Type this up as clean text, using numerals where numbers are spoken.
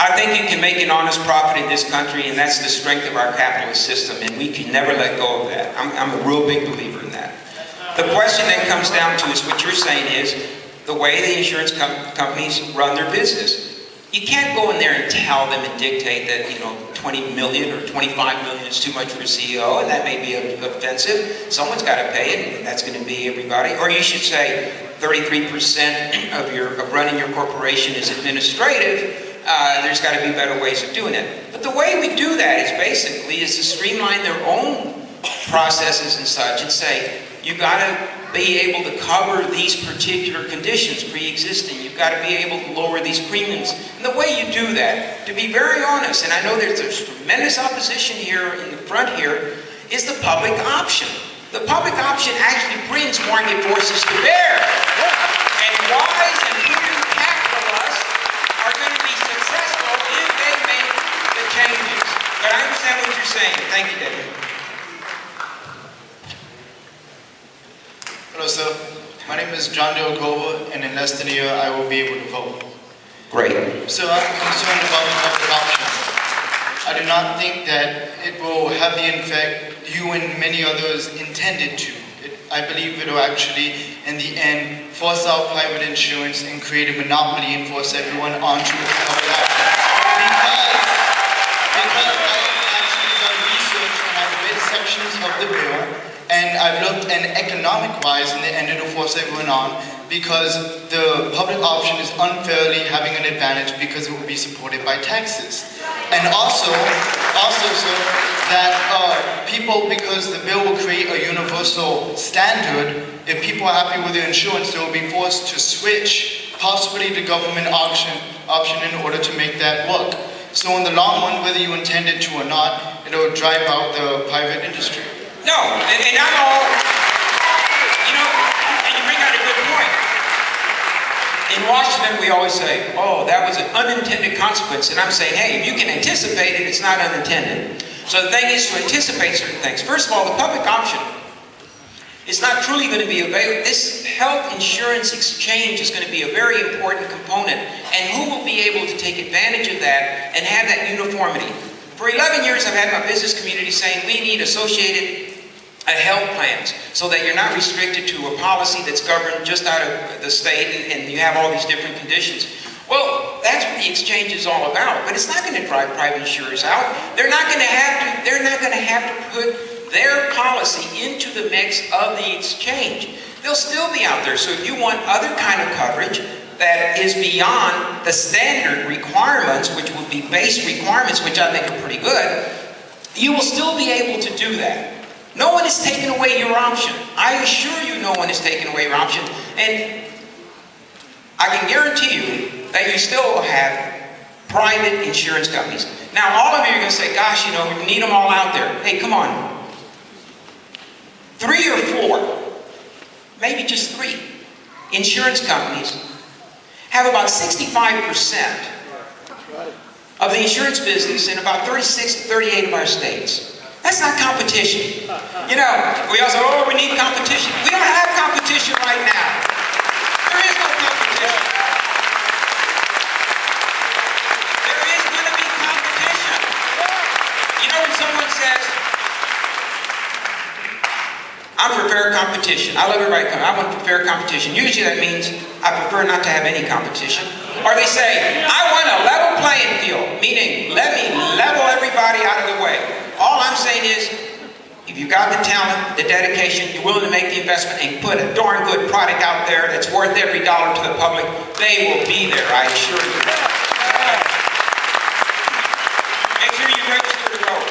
I think you can make an honest profit in this country, and that's the strength of our capitalist system, and we can never let go of that. I'm a real big believer in that. The question then comes down to is what you're saying is the way the insurance companies run their business. You can't go in there and tell them and dictate that, 20 million or 25 million is too much for a CEO, and that may be offensive. Someone's got to pay it, and that's going to be everybody. Or you should say 33% of running your corporation is administrative. There's got to be better ways of doing it. But the way we do that is to streamline their own processes and such, and say, you got to be able to cover these particular conditions pre-existing. You've got to be able to lower these premiums. And the way you do that, to be very honest, and I know there's tremendous opposition here in the front here, is the public option. The public option actually brings market forces to bear. And wise and prudent capitalists are going to be successful if they make the changes. But I understand what you're saying. Thank you, David. Hello, sir. My name is John Delcova, and in less than a year, I will be able to vote. Great. So I'm concerned about the public option. I do not think that it will have the effect you and many others intended to. I believe it will actually, in the end, force out private insurance and create a monopoly and force everyone onto public option. Because I actually done research and I've read sections of the bill, and I've looked and economic-wise, in the end it'll force everyone on, because the public option is unfairly having an advantage because it will be supported by taxes. And also, sir, that people, because the bill will create a universal standard, if people are happy with their insurance, they will be forced to switch, possibly to government option in order to make that work. So in the long run, whether you intended to or not, it will drive out the private industry. No, and I'm all, and you bring out a good point. In Washington, we always say, oh, that was an unintended consequence. And I'm saying, hey, if you can anticipate it, it's not unintended. So the thing is to anticipate certain things. First of all, the public option is not truly going to be available. This health insurance exchange is going to be a very important component. And who will be able to take advantage of that and have that uniformity? For 11 years, I've had my business community saying we need associated health plans so that you're not restricted to a policy that's governed just out of the state and you have all these different conditions. Well, that's what the exchange is all about, but it's not going to drive private insurers out. They're not going to have to put their policy into the mix of the exchange. They'll still be out there. So if you want other kind of coverage that is beyond the standard requirements, which would be base requirements, which I think are pretty good, you will still be able to do that. No one is taking away your option. I assure you no one is taking away your option. And I can guarantee you that you still will have private insurance companies. Now, all of you are going to say, gosh, we need them all out there. Hey, come on. 3 or 4, maybe just 3, insurance companies have about 65% of the insurance business in about 36 to 38 of our states. That's not competition. We all say, oh, we need competition. We don't have competition right now. There is no competition. There is going to be competition. When someone says, I'm for fair competition. I love everybody coming. I want for fair competition. Usually that means I prefer not to have any competition. Or they say, I want a level playing field, meaning let me level everybody out of the way. All I'm saying is, if you've got the talent, the dedication, you're willing to make the investment and put a darn good product out there that's worth every dollar to the public, they will be there, I assure you. Make sure you register to vote.